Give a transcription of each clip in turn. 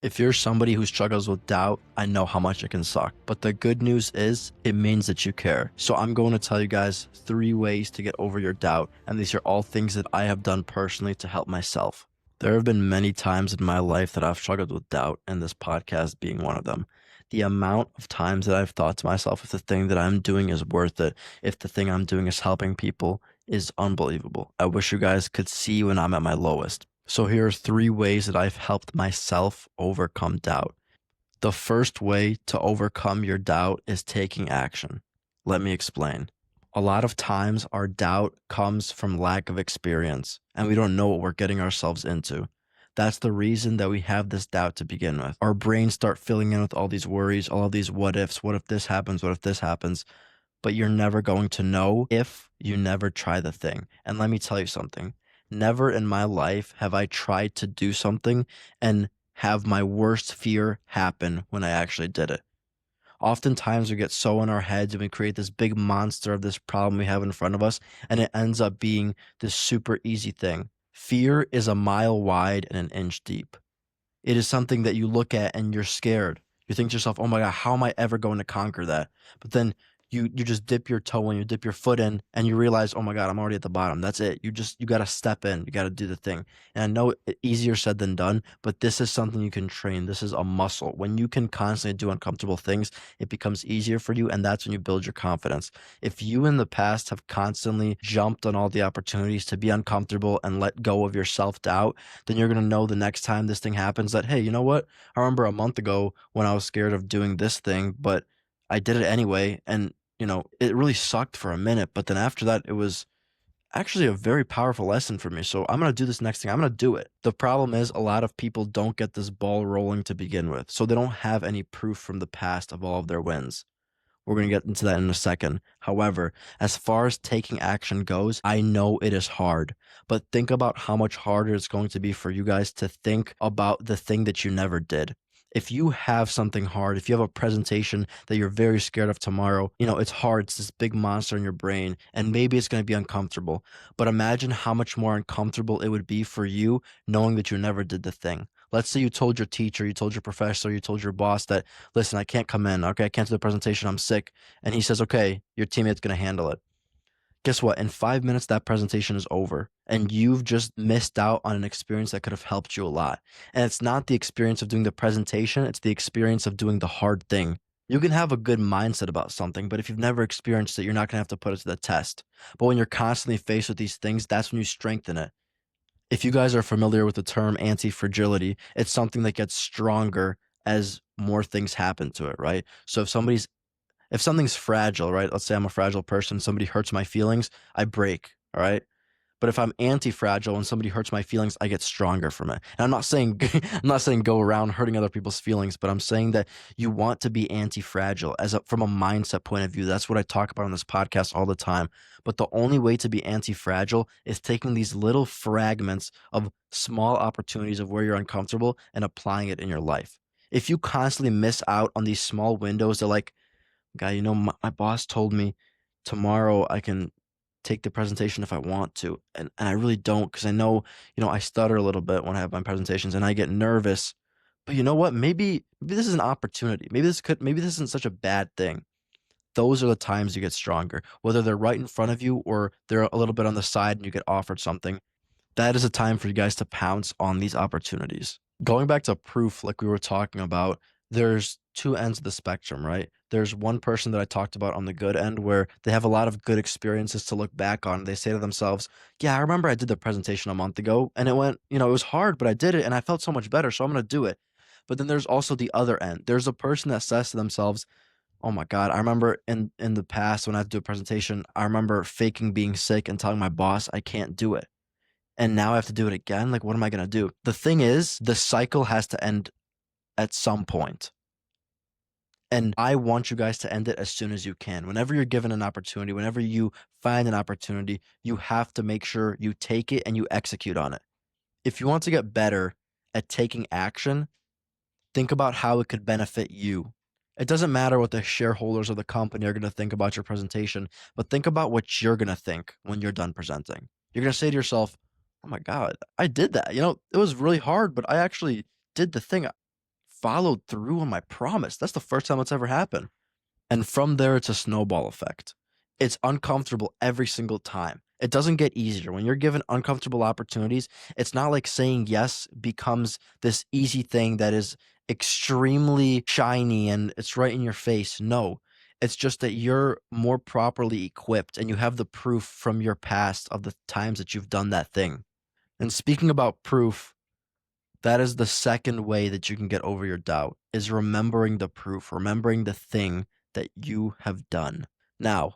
If you're somebody who struggles with doubt, I know how much it can suck. But the good news is it means that you care. So I'm going to tell you guys 3 ways to get over your doubt. And these are all things that I have done personally to help myself. There have been many times in my life that I've struggled with doubt, and this podcast being one of them. The amount of times that I've thought to myself, if the thing that I'm doing is worth it, if the thing I'm doing is helping people, is unbelievable. I wish you guys could see when I'm at my lowest. So here are 3 ways that I've helped myself overcome doubt. The first way to overcome your doubt is taking action. Let me explain. A lot of times our doubt comes from lack of experience, and we don't know what we're getting ourselves into. That's the reason that we have this doubt to begin with. Our brains start filling in with all these worries, all of these what ifs. What if this happens? What if this happens? But you're never going to know if you never try the thing. And let me tell you something. Never in my life have I tried to do something and have my worst fear happen when I actually did it. Oftentimes we get so in our heads and we create this big monster of this problem we have in front of us, and it ends up being this super easy thing. Fear is a mile wide and an inch deep. It is something that you look at and you're scared. You think to yourself, oh my God, how am I ever going to conquer that? But then you just dip your toe in, you dip your foot in, and you realize, oh my God, I'm already at the bottom. That's it. You got to step in. You got to do the thing. And I know easier said than done, but this is something you can train. This is a muscle. When you can constantly do uncomfortable things, it becomes easier for you, and that's when you build your confidence. If you in the past have constantly jumped on all the opportunities to be uncomfortable and let go of your self-doubt, then you're going to know the next time this thing happens that, hey, you know what? I remember a month ago when I was scared of doing this thing, but I did it anyway, and it really sucked for a minute, but then after that, it was actually a very powerful lesson for me. So I'm going to do this next thing. I'm going to do it. The problem is a lot of people don't get this ball rolling to begin with. So they don't have any proof from the past of all of their wins. We're going to get into that in a second. However, as far as taking action goes, I know it is hard, but think about how much harder it's going to be for you guys to think about the thing that you never did. If you have something hard, if you have a presentation that you're very scared of tomorrow, it's hard. It's this big monster in your brain, and maybe it's going to be uncomfortable. But imagine how much more uncomfortable it would be for you knowing that you never did the thing. Let's say you told your teacher, you told your professor, you told your boss that, listen, I can't come in. Okay, I can't do the presentation. I'm sick. And he says, okay, your teammate's going to handle it. Guess what? In 5 minutes, that presentation is over, and you've just missed out on an experience that could have helped you a lot. And it's not the experience of doing the presentation, it's the experience of doing the hard thing. You can have a good mindset about something, but if you've never experienced it, you're not going to have to put it to the test. But when you're constantly faced with these things, that's when you strengthen it. If you guys are familiar with the term anti-fragility, it's something that gets stronger as more things happen to it, right? So if something's fragile, right? Let's say I'm a fragile person, somebody hurts my feelings, I break, all right? But if I'm anti-fragile and somebody hurts my feelings, I get stronger from it. And I'm not saying I'm not saying go around hurting other people's feelings, but I'm saying that you want to be anti-fragile from a mindset point of view. That's what I talk about on this podcast all the time. But the only way to be anti-fragile is taking these little fragments of small opportunities of where you're uncomfortable and applying it in your life. If you constantly miss out on these small windows, they're like, guy, my boss told me tomorrow I can take the presentation if I want to. And I really don't, because I know, I stutter a little bit when I have my presentations and I get nervous. But you know what? Maybe this is an opportunity. Maybe this isn't such a bad thing. Those are the times you get stronger, whether they're right in front of you or they're a little bit on the side and you get offered something. That is a time for you guys to pounce on these opportunities. Going back to proof, like we were talking about, there's 2 ends of the spectrum, right? There's one person that I talked about on the good end where they have a lot of good experiences to look back on. They say to themselves, yeah, I remember I did the presentation a month ago and it went, it was hard, but I did it and I felt so much better. So I'm going to do it. But then there's also the other end. There's a person that says to themselves, oh my God, I remember in the past when I had to do a presentation, I remember faking being sick and telling my boss I can't do it. And now I have to do it again. Like, what am I going to do? The thing is, the cycle has to end at some point. And I want you guys to end it as soon as you can. Whenever you're given an opportunity, whenever you find an opportunity, you have to make sure you take it and you execute on it. If you want to get better at taking action, think about how it could benefit you. It doesn't matter what the shareholders of the company are going to think about your presentation, but think about what you're going to think when you're done presenting. You're going to say to yourself, oh my God, I did that. It was really hard, but I actually did the thing. followed through on my promise. That's the first time it's ever happened. And from there, it's a snowball effect. It's uncomfortable every single time. It doesn't get easier. When you're given uncomfortable opportunities, it's not like saying yes becomes this easy thing that is extremely shiny and it's right in your face. No, it's just that you're more properly equipped and you have the proof from your past of the times that you've done that thing. And speaking about proof, that is the second way that you can get over your doubt is remembering the proof, remembering the thing that you have done. Now,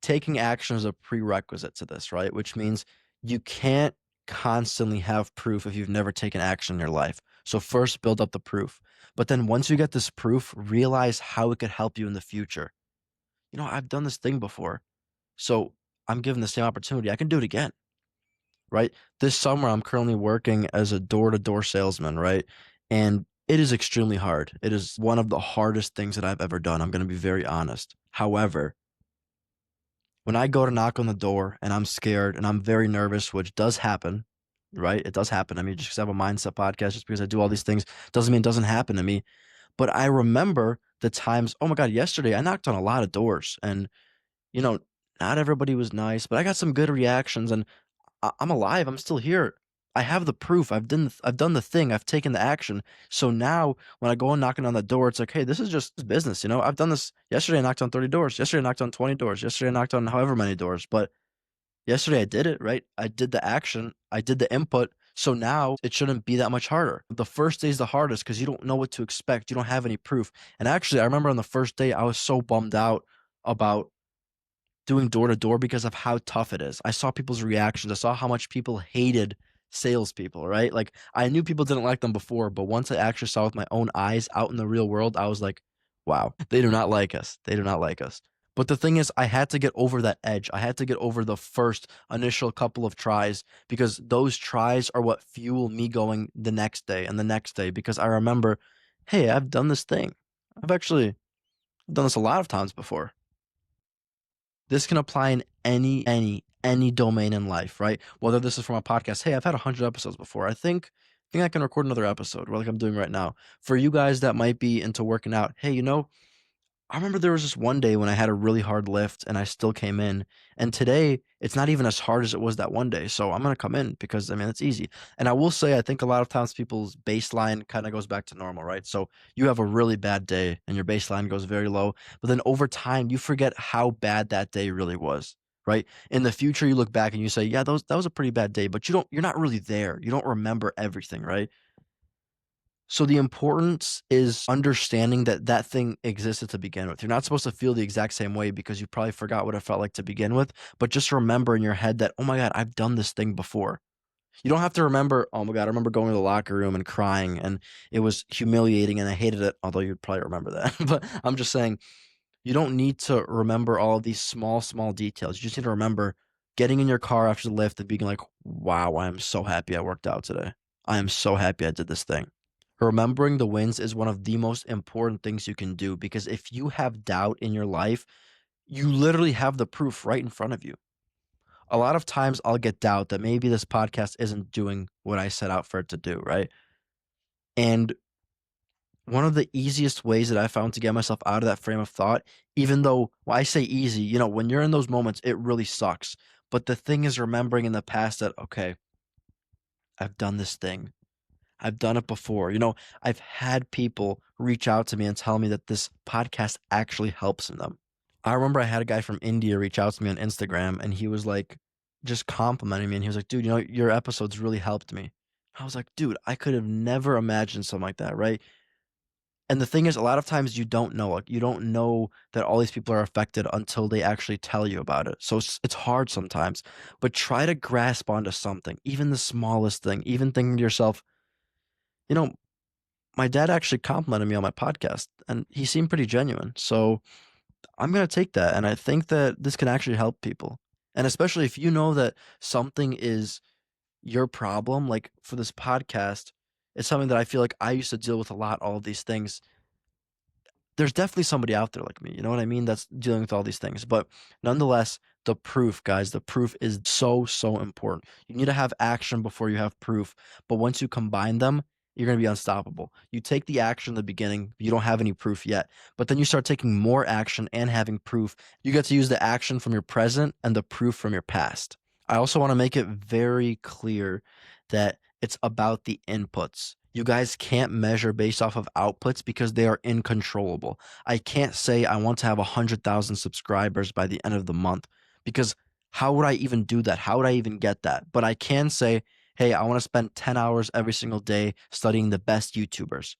taking action is a prerequisite to this, right? Which means you can't constantly have proof if you've never taken action in your life. So first build up the proof. But then once you get this proof, realize how it could help you in the future. I've done this thing before. So I'm given the same opportunity. I can do it again, right? This summer, I'm currently working as a door-to-door salesman, right? And it is extremely hard. It is one of the hardest things that I've ever done. I'm going to be very honest. However, when I go to knock on the door and I'm scared and I'm very nervous, which does happen, right? It does happen. I mean, just because I have a mindset podcast, just because I do all these things, doesn't mean it doesn't happen to me. But I remember the times, oh my God, yesterday I knocked on a lot of doors and, you know, not everybody was nice, but I got some good reactions and I'm alive. I'm still here. I have the proof. I've done the thing. I've taken the action. So now when I go and knocking on the door, it's like, hey, this is just business. I've done this yesterday. I knocked on 30 doors. Yesterday, I knocked on 20 doors. Yesterday, I knocked on however many doors. But yesterday, I did it, right? I did the action. I did the input. So now it shouldn't be that much harder. The first day is the hardest because you don't know what to expect. You don't have any proof. And actually, I remember on the first day, I was so bummed out about doing door to door because of how tough it is. I saw people's reactions. I saw how much people hated salespeople, right? Like I knew people didn't like them before, but once I actually saw with my own eyes out in the real world, I was like, wow, they do not like us. They do not like us. But the thing is, I had to get over that edge. I had to get over the first initial couple of tries because those tries are what fuel me going the next day and the next day because I remember, hey, I've done this thing. I've actually done this a lot of times before. This can apply in any domain in life, right? Whether this is from a podcast, hey, I've had 100 episodes before. I think I can record another episode, like I'm doing right now. For you guys that might be into working out, hey, I remember there was this one day when I had a really hard lift and I still came in. And today it's not even as hard as it was that one day. So I'm going to come in because I mean, it's easy. And I will say, I think a lot of times people's baseline kind of goes back to normal, right? So you have a really bad day and your baseline goes very low. But then over time, you forget how bad that day really was, right? In the future, you look back and you say, yeah, that was a pretty bad day, but you're not really there. You don't remember everything, right? So the importance is understanding that that thing existed to begin with. You're not supposed to feel the exact same way because you probably forgot what it felt like to begin with, but just remember in your head that, oh my God, I've done this thing before. You don't have to remember, oh my God, I remember going to the locker room and crying and it was humiliating and I hated it, although you'd probably remember that. But I'm just saying, you don't need to remember all of these small details. You just need to remember getting in your car after the lift and being like, wow, I am so happy I worked out today. I am so happy I did this thing. Remembering the wins is one of the most important things you can do because if you have doubt in your life, you literally have the proof right in front of you. A lot of times I'll get doubt that maybe this podcast isn't doing what I set out for it to do, right? And one of the easiest ways that I found to get myself out of that frame of thought, even though I say easy, when you're in those moments, it really sucks. But the thing is remembering in the past that, okay, I've done this thing. I've done it before. I've had people reach out to me and tell me that this podcast actually helps them. I remember I had a guy from India reach out to me on Instagram and he was like, just complimenting me. And he was like, dude, your episodes really helped me. I was like, dude, I could have never imagined something like that, right? And the thing is, a lot of times you don't know. Like, you don't know that all these people are affected until they actually tell you about it. So it's hard sometimes. But try to grasp onto something, even the smallest thing, even thinking to yourself, you know, my dad actually complimented me on my podcast and he seemed pretty genuine. So I'm going to take that. And I think that this can actually help people. And especially if you know that something is your problem, like for this podcast, it's something that I feel like I used to deal with a lot, all of these things. There's definitely somebody out there like me, you know what I mean? That's dealing with all these things. But nonetheless, the proof, guys, the proof is so important. You need to have action before you have proof. But once you combine them, you're going to be unstoppable. You take the action in the beginning, you don't have any proof yet, but then you start taking more action and having proof. You get to use the action from your present and the proof from your past. I also want to make it very clear that it's about the inputs. You guys can't measure based off of outputs because they are uncontrollable. I can't say I want to have 100,000 subscribers by the end of the month because how would I even do that? How would I even get that? But I can say, hey, I want to spend 10 hours every single day studying the best YouTubers.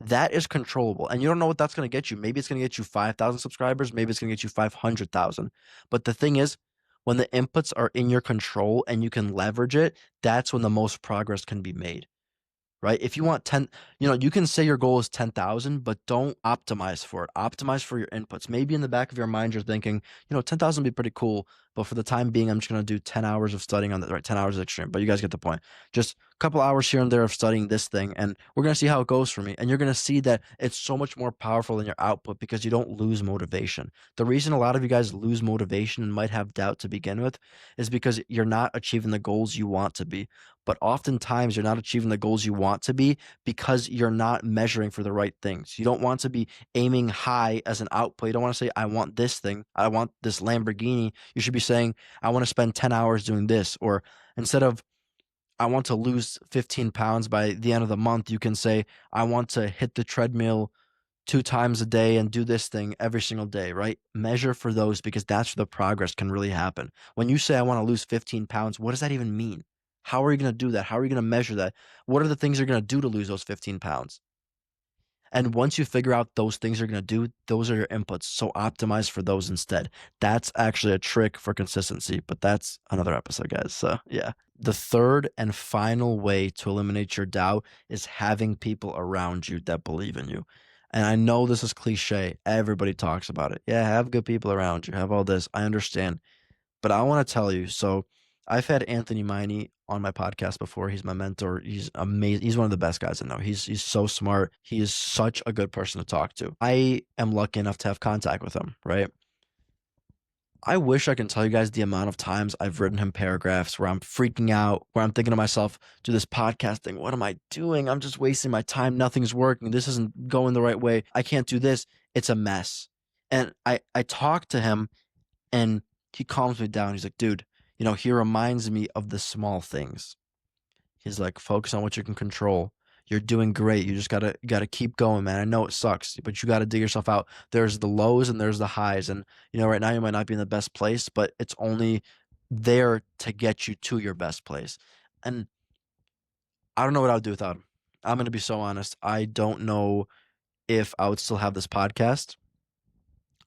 That is controllable. And you don't know what that's going to get you. Maybe it's going to get you 5,000 subscribers. Maybe it's going to get you 500,000. But the thing is, when the inputs are in your control and you can leverage it, that's when the most progress can be made, right? If you want 10, you can say your goal is 10,000, but don't optimize for it. Optimize for your inputs. Maybe in the back of your mind, you're thinking, 10,000 would be pretty cool, but for the time being, I'm just going to do 10 hours of studying on the right, 10 hours of extreme. But you guys get the point. Just a couple hours here and there of studying this thing, and we're going to see how it goes for me. And you're going to see that it's so much more powerful than your output because you don't lose motivation. The reason a lot of you guys lose motivation and might have doubt to begin with is because you're not achieving the goals you want to be. But oftentimes, you're not achieving the goals you want to be because you're not measuring for the right things. You don't want to be aiming high as an output. You don't want to say, I want this thing. I want this Lamborghini. You should be saying, I want to spend 10 hours doing this. Or instead of, I want to lose 15 pounds by the end of the month, you can say, I want to hit the treadmill 2 times a day and do this thing every single day, right? Measure for those because that's where the progress can really happen. When you say, I want to lose 15 pounds, what does that even mean? How are you going to do that? How are you going to measure that? What are the things you're going to do to lose those 15 pounds? And once you figure out those things you're going to do, those are your inputs. So optimize for those instead. That's actually a trick for consistency, but that's another episode, guys. So, yeah. The third and final way to eliminate your doubt is having people around you that believe in you. And I know this is cliche. Everybody talks about it. Yeah, have good people around you. Have all this. I understand. But I want to tell you, so I've had Anthony Miney on my podcast before. He's my mentor. He's amazing. He's one of the best guys I know. He's so smart. He is such a good person to talk to. I am lucky enough to have contact with him, right? I wish I can tell you guys the amount of times I've written him paragraphs where I'm freaking out, where I'm thinking to myself, do this podcast thing. What am I doing? I'm just wasting my time. Nothing's working. This isn't going the right way. I can't do this. It's a mess. And I talk to him and he calms me down. He's like, dude, he reminds me of the small things. He's like, focus on what you can control. You're doing great. You just gotta keep going, man. I know it sucks, but you gotta dig yourself out. There's the lows and there's the highs. And right now you might not be in the best place, but it's only there to get you to your best place. And I don't know what I would do without him. I'm gonna be so honest. I don't know if I would still have this podcast.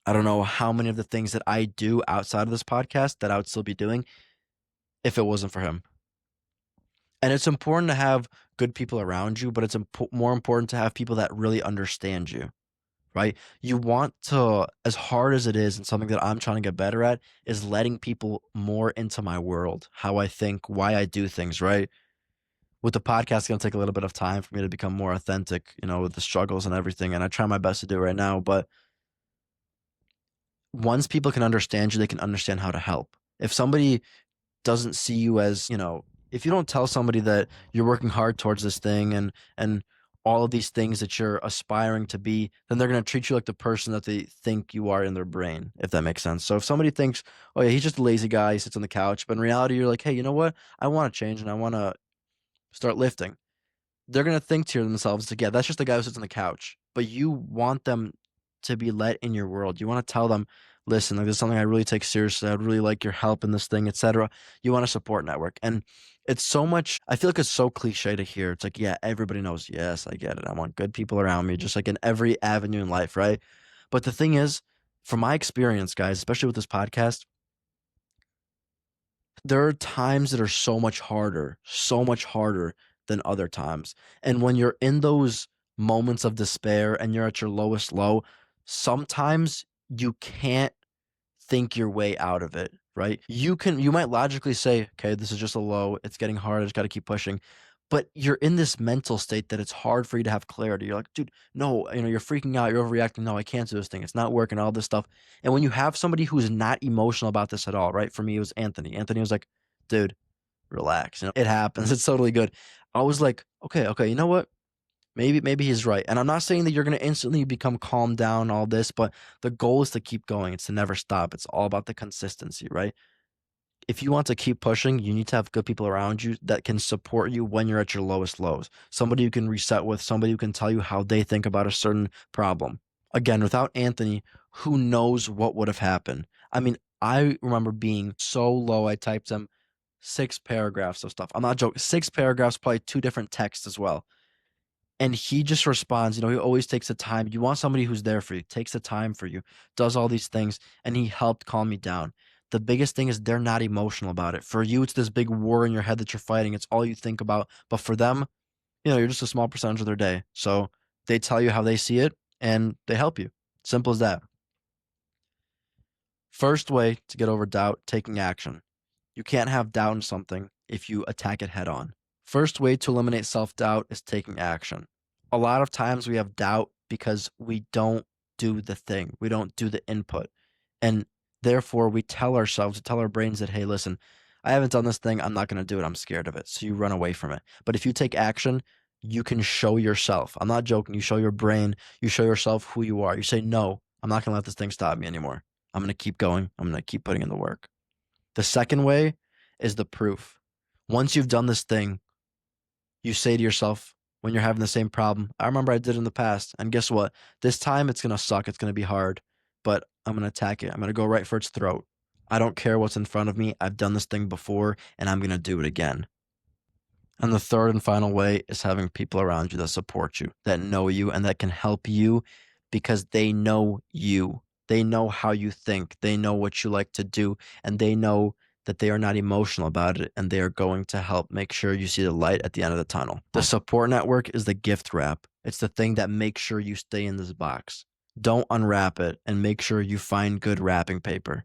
I don't know how many of the things that I do outside of this podcast that I would still be doing if it wasn't for him. And it's important to have good people around you, but it's more important to have people that really understand you, right? You want to, as hard as it is, and something that I'm trying to get better at, is letting people more into my world, how I think, why I do things, right? With the podcast, it's going to take a little bit of time for me to become more authentic, with the struggles and everything. And I try my best to do it right now. But once people can understand you, they can understand how to help. If somebody doesn't see you as, if you don't tell somebody that you're working hard towards this thing and all of these things that you're aspiring to be, then they're going to treat you like the person that they think you are in their brain, if that makes sense. So if somebody thinks, oh yeah, he's just a lazy guy, he sits on the couch, but in reality you're like, hey, you know what? I want to change and I want to start lifting. They're going to think to themselves, like, yeah, that's just the guy who sits on the couch. But you want them to be let in your world. You want to tell them, listen, like, this is something I really take seriously. I'd really like your help in this thing, etc. You want a support network. And it's so much, I feel like it's so cliche to hear. It's like, yeah, everybody knows, yes, I get it. I want good people around me, just like in every avenue in life, right? But the thing is, from my experience, guys, especially with this podcast, there are times that are so much harder than other times. And when you're in those moments of despair and you're at your lowest low, sometimes you can't think your way out of it, right? You might logically say, okay, this is just a low, it's getting hard, I just got to keep pushing. But you're in this mental state that it's hard for you to have clarity. You're like, dude, no, you're freaking out, you're overreacting. No, I can't do this thing. It's not working, all this stuff. And when you have somebody who's not emotional about this at all, right? For me, it was Anthony. Anthony was like, dude, relax. It happens. It's totally good. I was like, okay, you know what? Maybe he's right. And I'm not saying that you're going to instantly become calm down, all this, but the goal is to keep going. It's to never stop. It's all about the consistency, right? If you want to keep pushing, you need to have good people around you that can support you when you're at your lowest lows. Somebody you can reset with, somebody who can tell you how they think about a certain problem. Again, without Anthony, who knows what would have happened? I mean, I remember being so low, I typed him 6 paragraphs of stuff. I'm not joking. 6 paragraphs, probably 2 different texts as well. And he just responds, he always takes the time. You want somebody who's there for you, takes the time for you, does all these things, and he helped calm me down. The biggest thing is they're not emotional about it. For you, it's this big war in your head that you're fighting. It's all you think about. But for them, you're just a small percentage of their day. So they tell you how they see it and they help you. Simple as that. First way to get over doubt, taking action. You can't have doubt in something if you attack it head on. First way to eliminate self doubt is taking action. A lot of times we have doubt because we don't do the thing, we don't do the input. And therefore, we tell ourselves, we tell our brains that, hey, listen, I haven't done this thing. I'm not going to do it. I'm scared of it. So you run away from it. But if you take action, you can show yourself. I'm not joking. You show your brain, you show yourself who you are. You say, no, I'm not going to let this thing stop me anymore. I'm going to keep going. I'm going to keep putting in the work. The second way is the proof. Once you've done this thing, you say to yourself when you're having the same problem, I remember I did it in the past. And guess what? This time it's going to suck. It's going to be hard, but I'm going to attack it. I'm going to go right for its throat. I don't care what's in front of me. I've done this thing before and I'm going to do it again. And the third and final way is having people around you that support you, that know you, and that can help you because they know you. They know how you think. They know what you like to do, and they know that they are not emotional about it, and they are going to help make sure you see the light at the end of the tunnel. The support network is the gift wrap. It's the thing that makes sure you stay in this box. Don't unwrap it, and make sure you find good wrapping paper.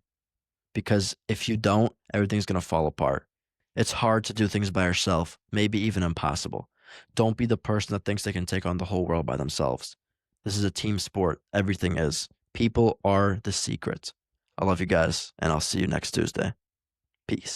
Because if you don't, everything's going to fall apart. It's hard to do things by yourself, maybe even impossible. Don't be the person that thinks they can take on the whole world by themselves. This is a team sport. Everything is. People are the secret. I love you guys, and I'll see you next Tuesday. Peace.